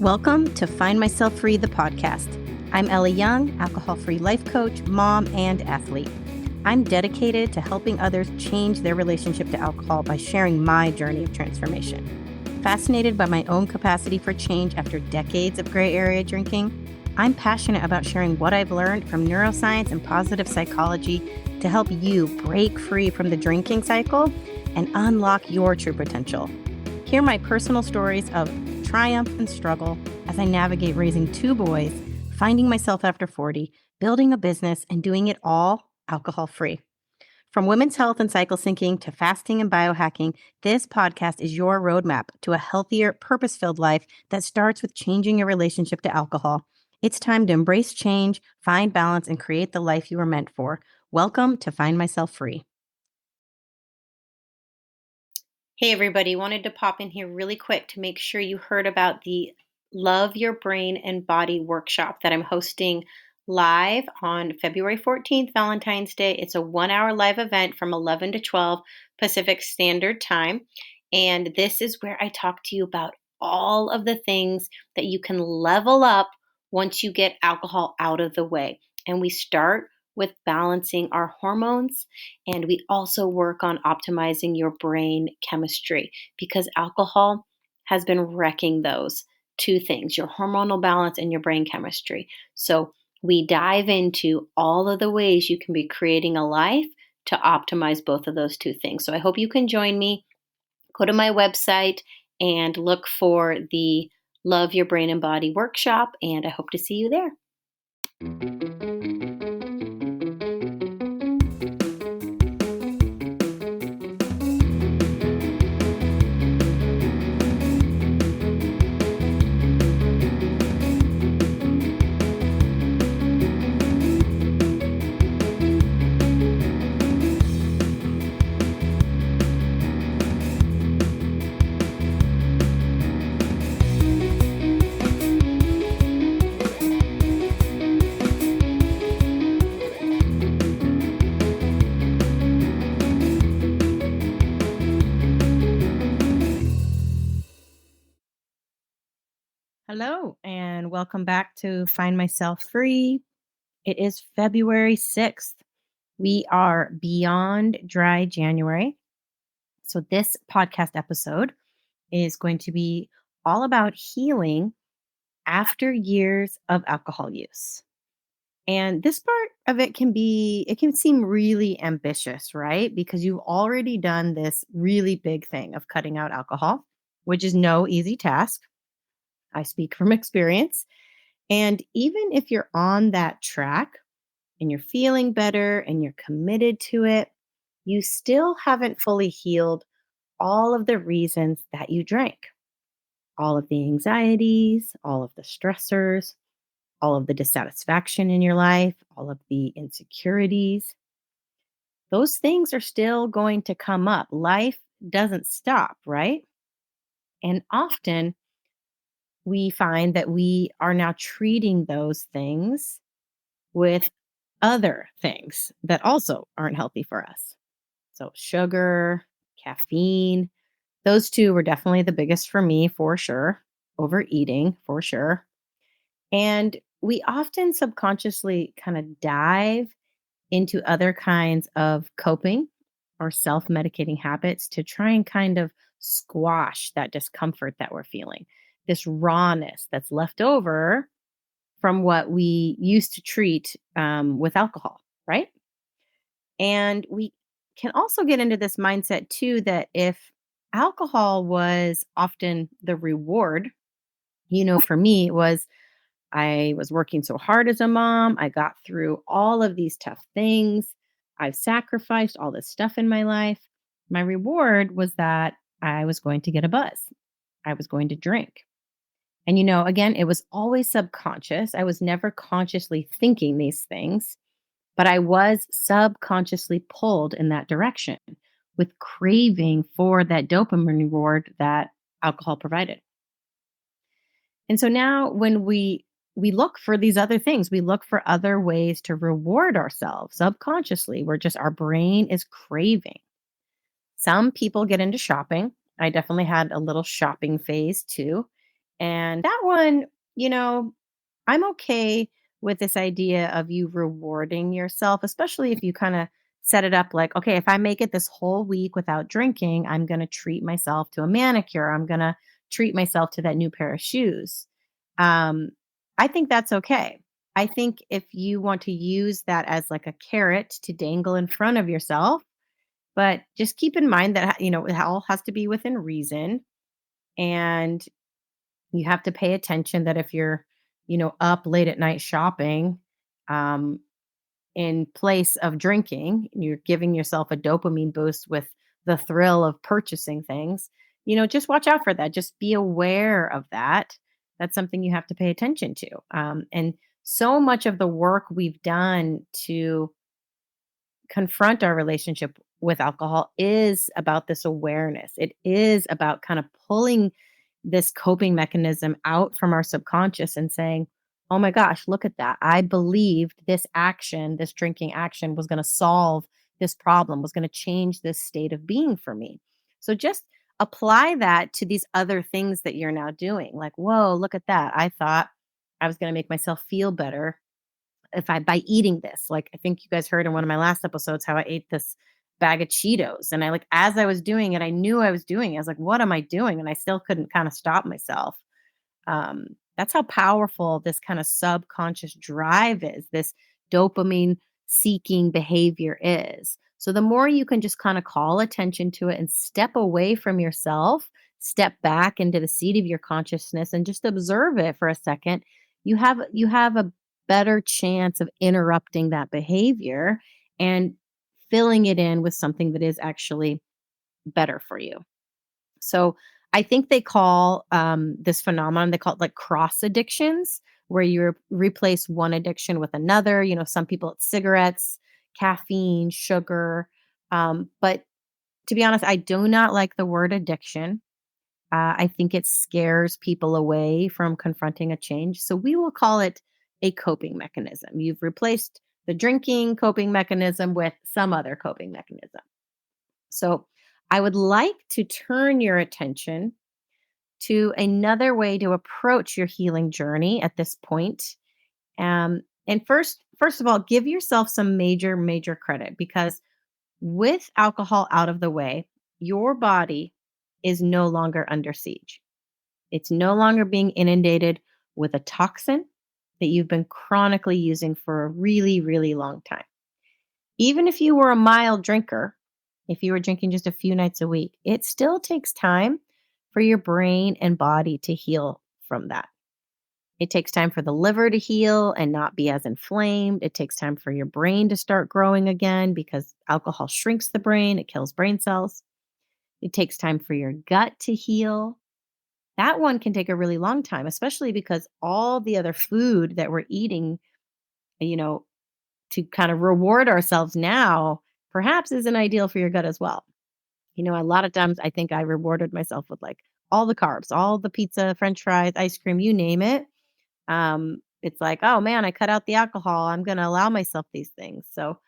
Welcome to Find Myself Free, the podcast. I'm Ellie Young, alcohol-free life coach, mom, and athlete. I'm dedicated to helping others change their relationship to alcohol by sharing my journey of transformation. Fascinated by my own capacity for change after decades of gray area drinking, I'm passionate about sharing what I've learned from neuroscience and positive psychology to help you break free from the drinking cycle and unlock your true potential. Hear my personal stories of triumph and struggle as I navigate raising two boys, finding myself after 40, building a business, and doing it all alcohol-free. From women's health and cycle syncing to fasting and biohacking, this podcast is your roadmap to a healthier, purpose-filled life that starts with changing your relationship to alcohol. It's time to embrace change, find balance, and create the life you were meant for. Welcome to Find Myself Free. Hey everybody, wanted to pop in here really quick to make sure you heard about the Love Your Brain and Body workshop that I'm hosting live on February 14th, Valentine's Day. It's a 1-hour live event from 11 to 12 Pacific Standard Time. And this is where I talk to you about all of the things that you can level up once you get alcohol out of the way. And we start with balancing our hormones, and we also work on optimizing your brain chemistry because alcohol has been wrecking those two things, your hormonal balance and your brain chemistry. So we dive into all of the ways you can be creating a life to optimize both of those two things. So I hope you can join me. Go to my website and look for the Love Your Brain and Body workshop, and I hope to see you there. Hello, and welcome back to Find Myself Free. It is February 6th. We are beyond dry January. So this podcast episode is going to be all about healing after years of alcohol use. And this part of it can seem really ambitious, right? Because you've already done this really big thing of cutting out alcohol, which is no easy task. I speak from experience. And even if you're on that track and you're feeling better and you're committed to it, you still haven't fully healed all of the reasons that you drank. All of the anxieties, all of the stressors, all of the dissatisfaction in your life, all of the insecurities. Those things are still going to come up. Life doesn't stop, right? And often we find that we are now treating those things with other things that also aren't healthy for us. So sugar, caffeine, those two were definitely the biggest for me, for sure. Overeating, for sure. And we often subconsciously kind of dive into other kinds of coping or self-medicating habits to try and kind of squash that discomfort that we're feeling, this rawness that's left over from what we used to treat with alcohol, right? And we can also get into this mindset too that if alcohol was often the reward, for me, it was I was working so hard as a mom. I got through all of these tough things. I've sacrificed all this stuff in my life. My reward was that I was going to get a buzz. I was going to drink. And, again, it was always subconscious. I was never consciously thinking these things, but I was subconsciously pulled in that direction with craving for that dopamine reward that alcohol provided. And so now when we look for these other things, we look for other ways to reward ourselves subconsciously. Our brain is craving. Some people get into shopping. I definitely had a little shopping phase too. And that one, you know, I'm okay with this idea of you rewarding yourself, especially if you kind of set it up like, okay, if I make it this whole week without drinking, I'm going to treat myself to a manicure. I'm going to treat myself to that new pair of shoes. Um, I think that's okay. I think if you want to use that as like a carrot to dangle in front of yourself, but just keep in mind that, it all has to be within reason. And you have to pay attention that if you're, up late at night shopping, um, in place of drinking, you're giving yourself a dopamine boost with the thrill of purchasing things, just watch out for that. Just be aware of that. That's something you have to pay attention to. And so much of the work we've done to confront our relationship with alcohol is about this awareness. It is about kind of pulling this coping mechanism out from our subconscious and saying, oh my gosh, look at that. I believed this action, this drinking action was going to solve this problem, was going to change this state of being for me. So just apply that to these other things that you're now doing. Like, whoa, look at that. I thought I was going to make myself feel better if I by eating this. Like, I think you guys heard in one of my last episodes how I ate this bag of Cheetos, and I like as I was doing it, I knew I was doing it. I was like, what am I doing? And I still couldn't kind of stop myself. That's how powerful this kind of subconscious drive is, this dopamine seeking behavior is. So the more you can just kind of call attention to it and step away from yourself, step back into the seat of your consciousness and just observe it for a second, you have a better chance of interrupting that behavior and filling it in with something that is actually better for you. So I think they call this phenomenon, they call it like cross addictions, where you replace one addiction with another. Some people it's cigarettes, caffeine, sugar. But to be honest, I do not like the word addiction. I think it scares people away from confronting a change. So we will call it a coping mechanism. You've replaced the drinking coping mechanism with some other coping mechanism. So I would like to turn your attention to another way to approach your healing journey at this point. And first of all, give yourself some major credit because with alcohol out of the way, your body is no longer under siege. It's no longer being inundated with a toxin that you've been chronically using for a really long time. Even if you were a mild drinker, if you were drinking just a few nights a week, it still takes time for your brain and body to heal from that. It takes time for the liver to heal and not be as inflamed. It takes time for your brain to start growing again because alcohol shrinks the brain, it kills brain cells. It takes time for your gut to heal. That one can take a really long time, especially because all the other food that we're eating, you know, to kind of reward ourselves now, perhaps isn't ideal for your gut as well. A lot of times I think I rewarded myself with like all the carbs, all the pizza, french fries, ice cream, you name it. It's like, oh man, I cut out the alcohol. I'm going to allow myself these things. So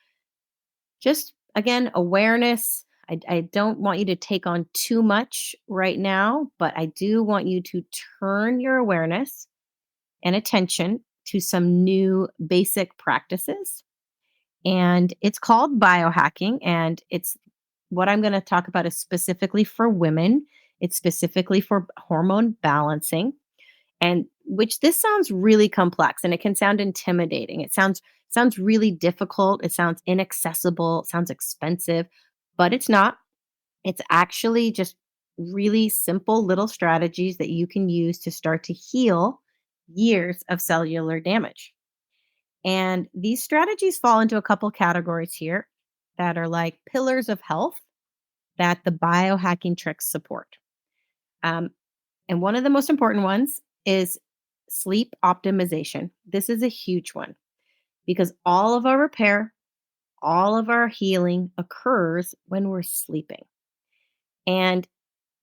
just again, awareness. I don't want you to take on too much right now, but I do want you to turn your awareness and attention to some new basic practices. And it's called biohacking. And it's what I'm going to talk about is specifically for women. It's specifically for hormone balancing. And which this sounds really complex and it can sound intimidating. It sounds really difficult. It sounds inaccessible. It sounds expensive, but it's not. It's actually just really simple little strategies that you can use to start to heal years of cellular damage. And these strategies fall into a couple categories here that are like pillars of health that the biohacking tricks support. Um, and one of the most important ones is sleep optimization. This is a huge one because all of our repair, all of our healing occurs when we're sleeping. And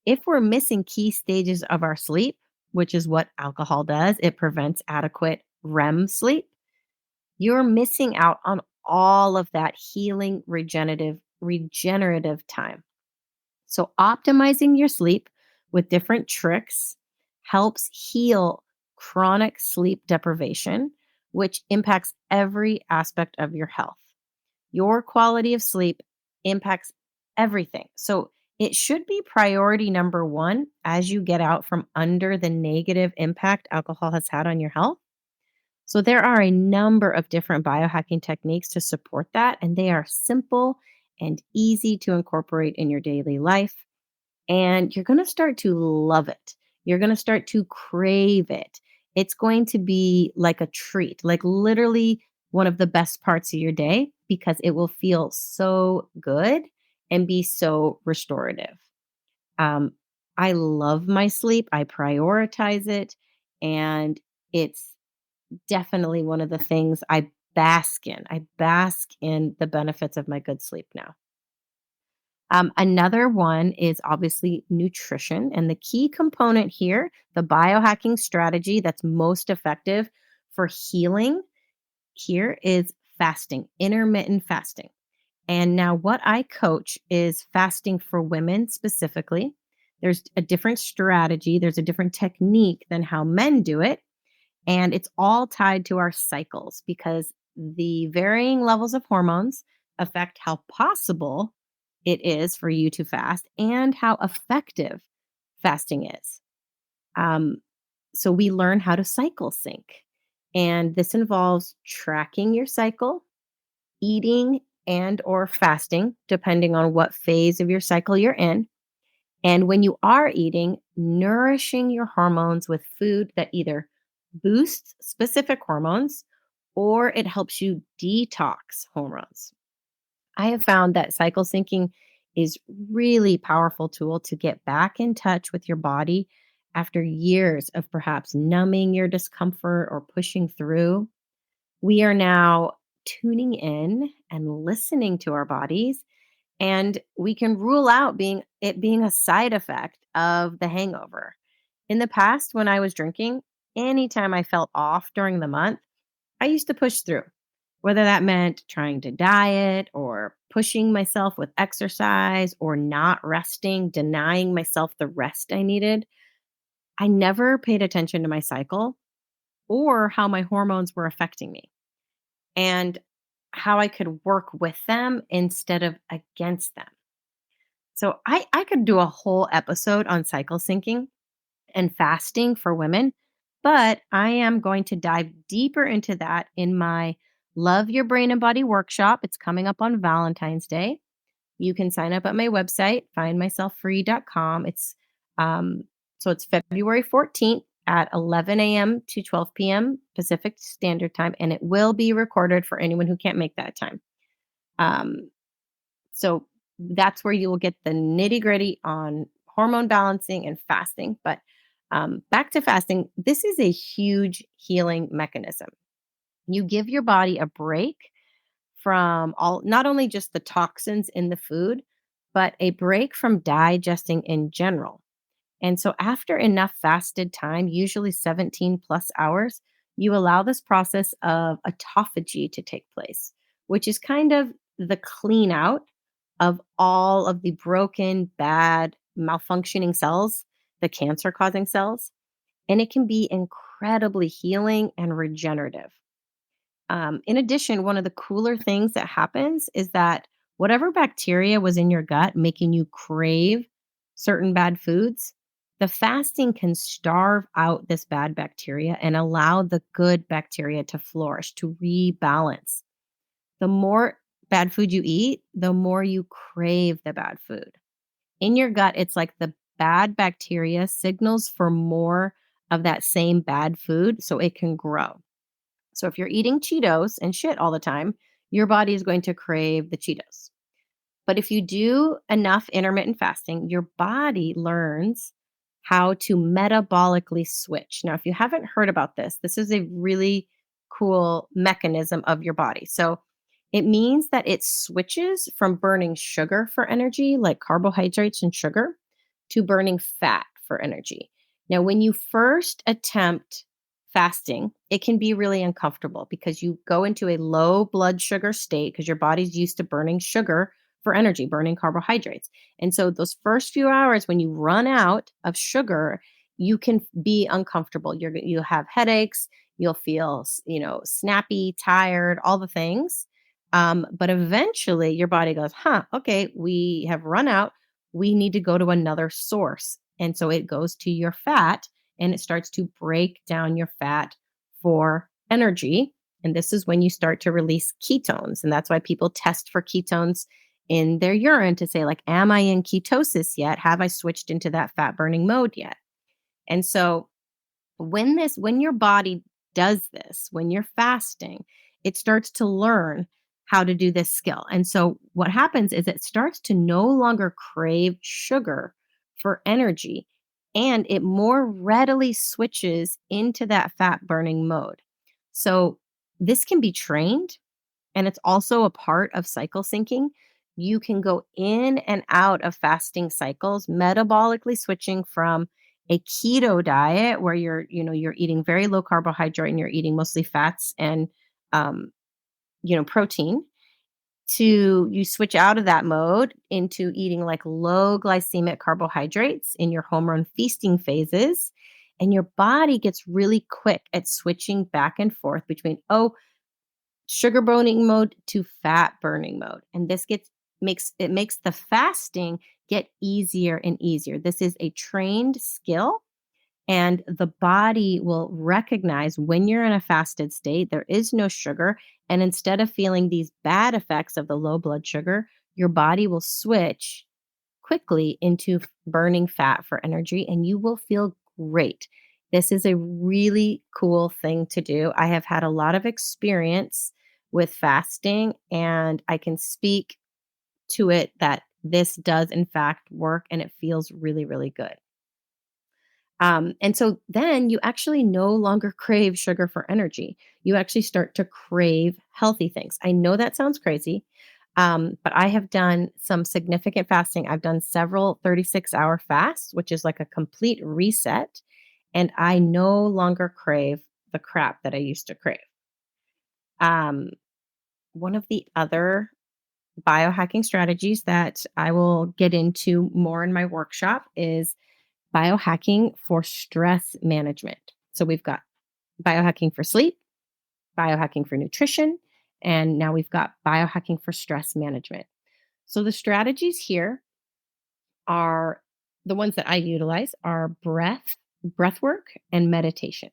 if we're missing key stages of our sleep, which is what alcohol does, it prevents adequate REM sleep. You're missing out on all of that healing, regenerative time. So, optimizing your sleep with different tricks helps heal chronic sleep deprivation, which impacts every aspect of your health. Your quality of sleep impacts everything. So it should be priority number one as you get out from under the negative impact alcohol has had on your health. So there are a number of different biohacking techniques to support that, and they are simple and easy to incorporate in your daily life. And you're going to start to love it. You're going to start to crave it. It's going to be like a treat, like literally one of the best parts of your day because it will feel so good and be so restorative. Um, I love my sleep, I prioritize it, and it's definitely one of the things I bask in. I bask in the benefits of my good sleep now. Another one is obviously nutrition. And the key component here, the biohacking strategy that's most effective for healing here is fasting, intermittent fasting. And now, what I coach is fasting for women specifically. There's a different strategy, there's a different technique than how men do it. And it's all tied to our cycles because the varying levels of hormones affect how possible it is for you to fast and how effective fasting is. Um, so we learn how to cycle sync. And this involves tracking your cycle, eating and or fasting depending on what phase of your cycle you're in. And when you are eating, nourishing your hormones with food that either boosts specific hormones or it helps you detox hormones. I have found that cycle syncing is really powerful tool to get back in touch with your body after years of perhaps numbing your discomfort or pushing through. We are now tuning in and listening to our bodies, and we can rule out being a side effect of the hangover. In the past, when I was drinking, anytime I felt off during the month, I used to push through, whether that meant trying to diet or pushing myself with exercise or not resting, denying myself the rest I needed. I never paid attention to my cycle or how my hormones were affecting me and how I could work with them instead of against them. So I could do a whole episode on cycle syncing and fasting for women, but I am going to dive deeper into that in my Love Your Brain and Body workshop. It's coming up on Valentine's Day. You can sign up at my website, findmyselffree.com. It's February 14th at 11 a.m. to 12 p.m. Pacific Standard Time, and it will be recorded for anyone who can't make that time. So that's where you will get the nitty gritty on hormone balancing and fasting. But back to fasting, this is a huge healing mechanism. You give your body a break from not only just the toxins in the food, but a break from digesting in general. And so after enough fasted time, usually 17 plus hours, you allow this process of autophagy to take place, which is kind of the clean out of all of the broken, bad, malfunctioning cells, the cancer causing cells. And it can be incredibly healing and regenerative. In addition, one of the cooler things that happens is that whatever bacteria was in your gut making you crave certain bad foods, the fasting can starve out this bad bacteria and allow the good bacteria to flourish, to rebalance. The more bad food you eat, the more you crave the bad food. In your gut, it's like the bad bacteria signals for more of that same bad food so it can grow. So if you're eating Cheetos and shit all the time, your body is going to crave the Cheetos. But if you do enough intermittent fasting, your body learns how to metabolically switch. Now, if you haven't heard about this, this is a really cool mechanism of your body. So it means that it switches from burning sugar for energy, like carbohydrates and sugar, to burning fat for energy. Now, when you first attempt fasting, it can be really uncomfortable because you go into a low blood sugar state because your body's used to burning sugar for energy, burning carbohydrates. And so those first few hours when you run out of sugar, you can be uncomfortable. You'll have headaches, you'll feel, snappy, tired, all the things. But eventually your body goes, huh, okay, we have run out. We need to go to another source. And so it goes to your fat and it starts to break down your fat for energy. And this is when you start to release ketones. And that's why people test for ketones in their urine to say, like, am I in ketosis yet? Have I switched into that fat burning mode yet? And so when your body does this, when you're fasting, it starts to learn how to do this skill. And so what happens is it starts to no longer crave sugar for energy, and it more readily switches into that fat burning mode. So this can be trained, and it's also a part of cycle syncing. You can go in and out of fasting cycles, metabolically switching from a keto diet where you're eating very low carbohydrate and you're eating mostly fats and um, protein, to you switch out of that mode into eating like low glycemic carbohydrates in your hormone feasting phases. And your body gets really quick at switching back and forth between, sugar burning mode to fat burning mode. And this makes the fasting get easier and easier. This is a trained skill, and the body will recognize when you're in a fasted state, there is no sugar. And instead of feeling these bad effects of the low blood sugar, your body will switch quickly into burning fat for energy, and you will feel great. This is a really cool thing to do. I have had a lot of experience with fasting, and I can speak to it that this does, in fact, work and it feels really, really good. And so then you actually no longer crave sugar for energy. You actually start to crave healthy things. I know that sounds crazy, but I have done some significant fasting. I've done several 36-hour fasts, which is like a complete reset. And I no longer crave the crap that I used to crave. Um, One of the other biohacking strategies that I will get into more in my workshop is biohacking for stress management. So we've got biohacking for sleep, biohacking for nutrition, and now we've got biohacking for stress management. So the strategies here are the ones that I utilize are breath work, and meditation.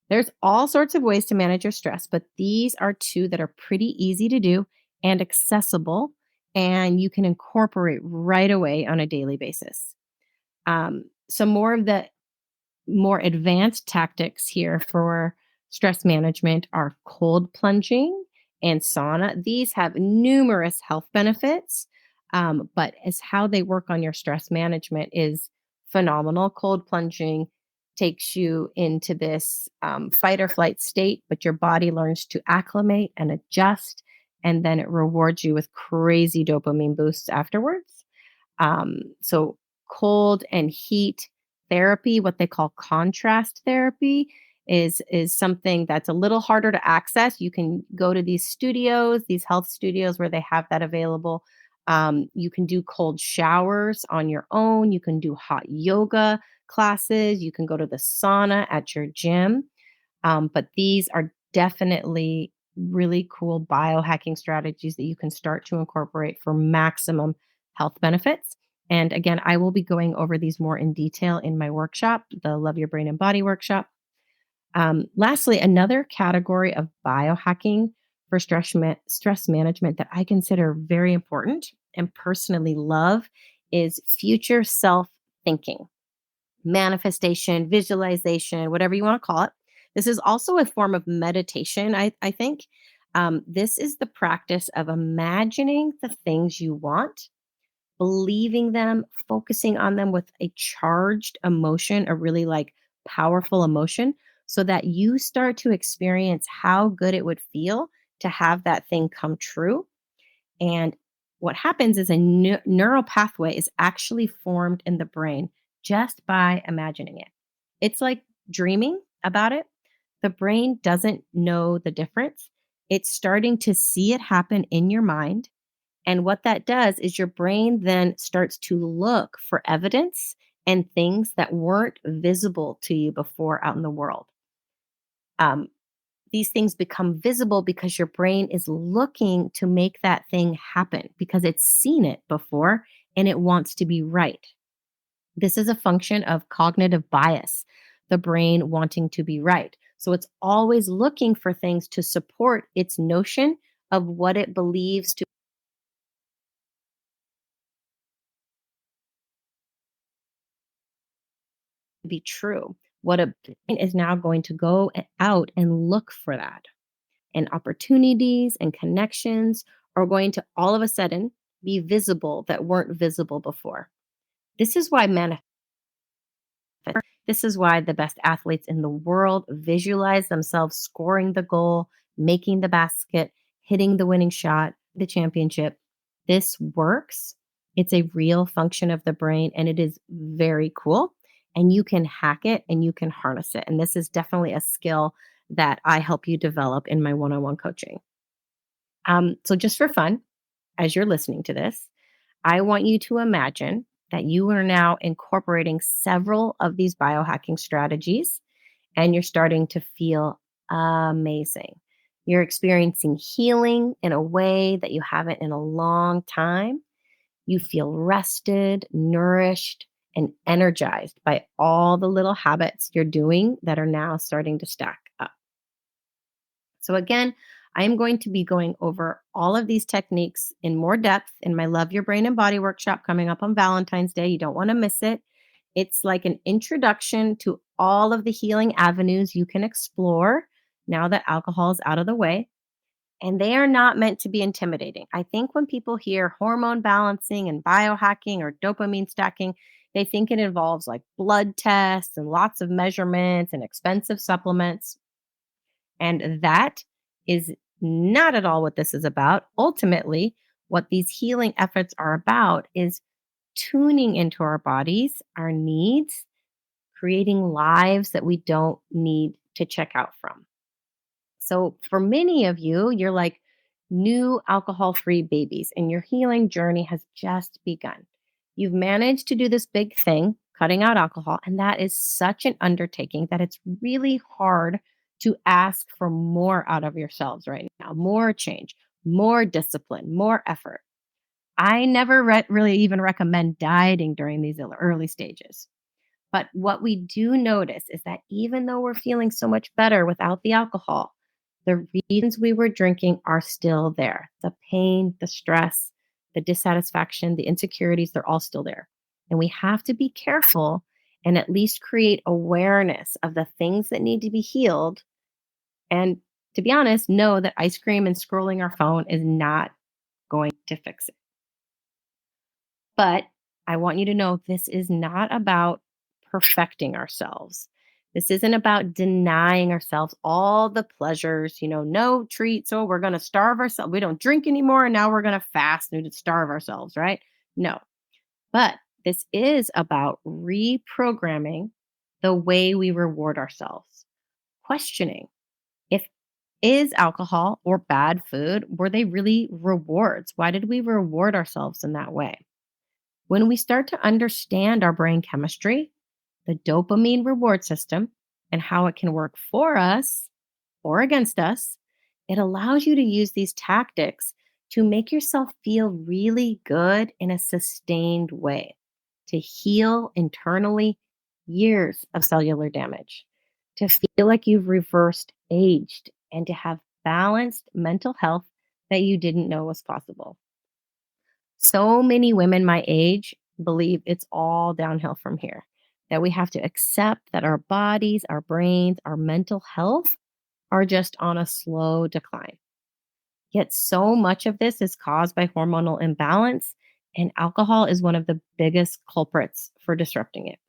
There's all sorts of ways to manage your stress, but these are two that are pretty easy to do and accessible, and you can incorporate right away on a daily basis. Some more of the more advanced tactics here for stress management are cold plunging and sauna. These have numerous health benefits, but as how they work on your stress management is phenomenal. Cold plunging takes you into this fight or flight state, but your body learns to acclimate and adjust, and then it rewards you with crazy dopamine boosts afterwards. So cold and heat therapy, what they call contrast therapy, is something that's a little harder to access. You can go to these studios, these health studios where they have that available. You can do cold showers on your own. You can do hot yoga classes. You can go to the sauna at your gym. But these are definitely really cool biohacking strategies that you can start to incorporate for maximum health benefits. And again, I will be going over these more in detail in my workshop, the Love Your Brain and Body workshop. Lastly, another category of biohacking for stress management that I consider very important and personally love is future self thinking, manifestation, visualization, whatever you want to call it. This is also a form of meditation, I think. This is the practice of imagining the things you want, believing them, focusing on them with a charged emotion, a really like powerful emotion, so that you start to experience how good it would feel to have that thing come true. And what happens is a neural pathway is actually formed in the brain just by imagining it. It's like dreaming about it. The brain doesn't know the difference. It's starting to see it happen in your mind. And what that does is your brain then starts to look for evidence and things that weren't visible to you before out in the world. Um, these things become visible because your brain is looking to make that thing happen because it's seen it before and it wants to be right. This is a function of cognitive bias, the brain wanting to be right. So it's always looking for things to support its notion of what it believes to be true. What a brain is now going to go out and look for that. And opportunities and connections are going to all of a sudden be visible that weren't visible before. This is why this is why the best athletes in the world visualize themselves scoring the goal, making the basket, hitting the winning shot, the championship. This works. It's a real function of the brain and it is very cool. And you can hack it and you can harness it. And this is definitely a skill that I help you develop in my one on one coaching. So, just for fun, as you're listening to this, I want you to imagine that you are now incorporating several of these biohacking strategies and you're starting to feel amazing. You're experiencing healing in a way that you haven't in a long time. You feel rested, nourished, and energized by all the little habits you're doing that are now starting to stack up. So, again, I am going to be going over all of these techniques in more depth in my Love Your Brain and Body workshop coming up on Valentine's Day. You don't want to miss it. It's like an introduction to all of the healing avenues you can explore now that alcohol is out of the way. And they are not meant to be intimidating. I think when people hear hormone balancing and biohacking or dopamine stacking, they think it involves like blood tests and lots of measurements and expensive supplements. And that is not at all what this is about. Ultimately, what these healing efforts are about is tuning into our bodies, our needs, creating lives that we don't need to check out from. So, for many of you, you're like new alcohol free babies, and your healing journey has just begun. You've managed to do this big thing, cutting out alcohol, and that is such an undertaking that it's really hard to ask for more out of yourselves right now, more change, more discipline, more effort. I never really even recommend dieting during these early stages. But what we do notice is that even though we're feeling so much better without the alcohol, the reasons we were drinking are still there. The pain, the stress, the dissatisfaction, the insecurities, they're all still there. And we have to be careful and at least create awareness of the things that need to be healed. And to be honest, know that ice cream and scrolling our phone is not going to fix it. But I want you to know this is not about perfecting ourselves. This isn't about denying ourselves all the pleasures, no treats. Oh, we're going to starve ourselves. We don't drink anymore. And now we're going to fast and starve ourselves, right? No. But this is about reprogramming the way we reward ourselves, questioning if is alcohol or bad food, were they really rewards? Why did we reward ourselves in that way? When we start to understand our brain chemistry, the dopamine reward system, and how it can work for us or against us, it allows you to use these tactics to make yourself feel really good in a sustained way, to heal internally years of cellular damage, to feel like you've reversed aged, and to have balanced mental health that you didn't know was possible. So many women my age believe it's all downhill from here, that we have to accept that our bodies, our brains, our mental health are just on a slow decline. Yet so much of this is caused by hormonal imbalance, and alcohol is one of the biggest culprits for disrupting it.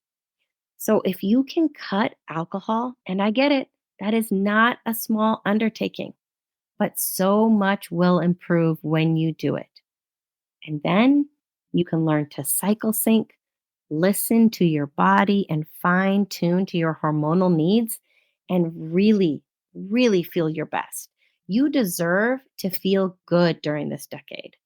So if you can cut alcohol, and I get it, that is not a small undertaking, but so much will improve when you do it. And then you can learn to cycle sync, listen to your body, and fine tune to your hormonal needs and really, really feel your best. You deserve to feel good during this decade.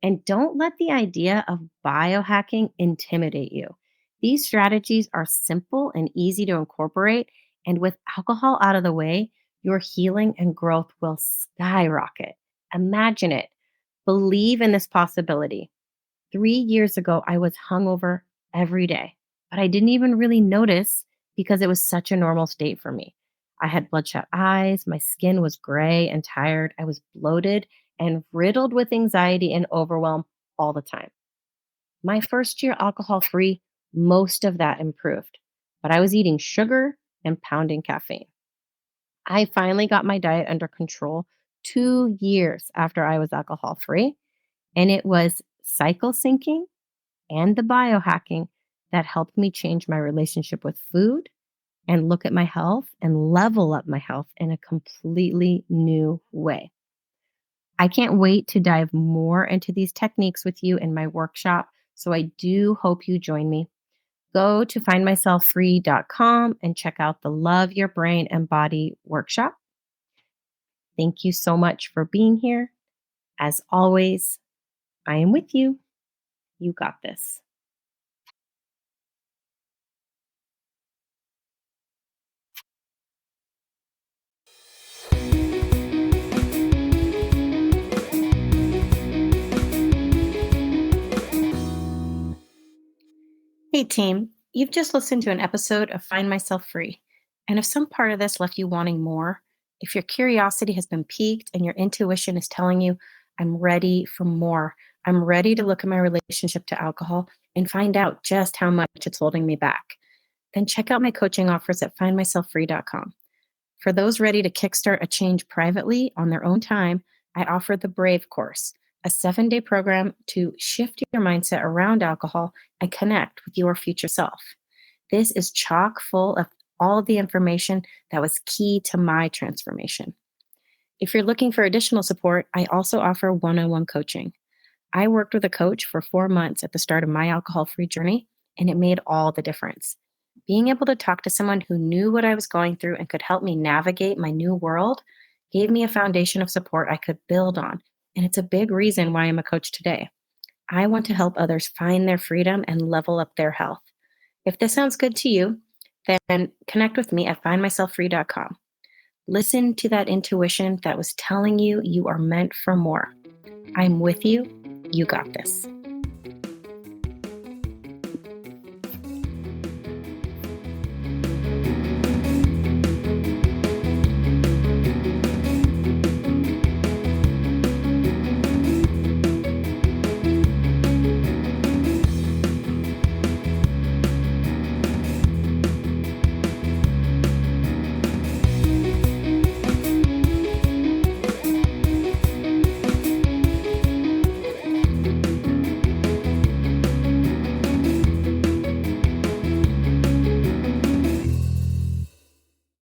And don't let the idea of biohacking intimidate you. These strategies are simple and easy to incorporate. And with alcohol out of the way, your healing and growth will skyrocket. Imagine it. Believe in this possibility. 3 years ago, I was hungover every day, but I didn't even really notice because it was such a normal state for me. I had bloodshot eyes, my skin was gray and tired, I was bloated and riddled with anxiety and overwhelm all the time. My first year alcohol free, most of that improved, but I was eating sugar and pounding caffeine. I finally got my diet under control 2 years after I was alcohol free, and it was cycle syncing and the biohacking that helped me change my relationship with food and look at my health and level up my health in a completely new way. I can't wait to dive more into these techniques with you in my workshop. So I do hope you join me. Go to findmyselffree.com and check out the Love Your Brain and Body workshop. Thank you so much for being here. As always, I am with you. You got this. Hey, team. You've just listened to an episode of Find Myself Free. And if some part of this left you wanting more, if your curiosity has been piqued and your intuition is telling you, I'm ready for more, I'm ready to look at my relationship to alcohol and find out just how much it's holding me back, then check out my coaching offers at findmyselffree.com. For those ready to kickstart a change privately on their own time, I offer the Brave course, a 7-day program to shift your mindset around alcohol and connect with your future self. This is chock full of all of the information that was key to my transformation. If you're looking for additional support, I also offer one on one coaching. I worked with a coach for 4 months at the start of my alcohol free journey, and it made all the difference. Being able to talk to someone who knew what I was going through and could help me navigate my new world gave me a foundation of support I could build on. And it's a big reason why I'm a coach today. I want to help others find their freedom and level up their health. If this sounds good to you, then connect with me at findmyselffree.com. Listen to that intuition that was telling you you are meant for more. I'm with you. You got this.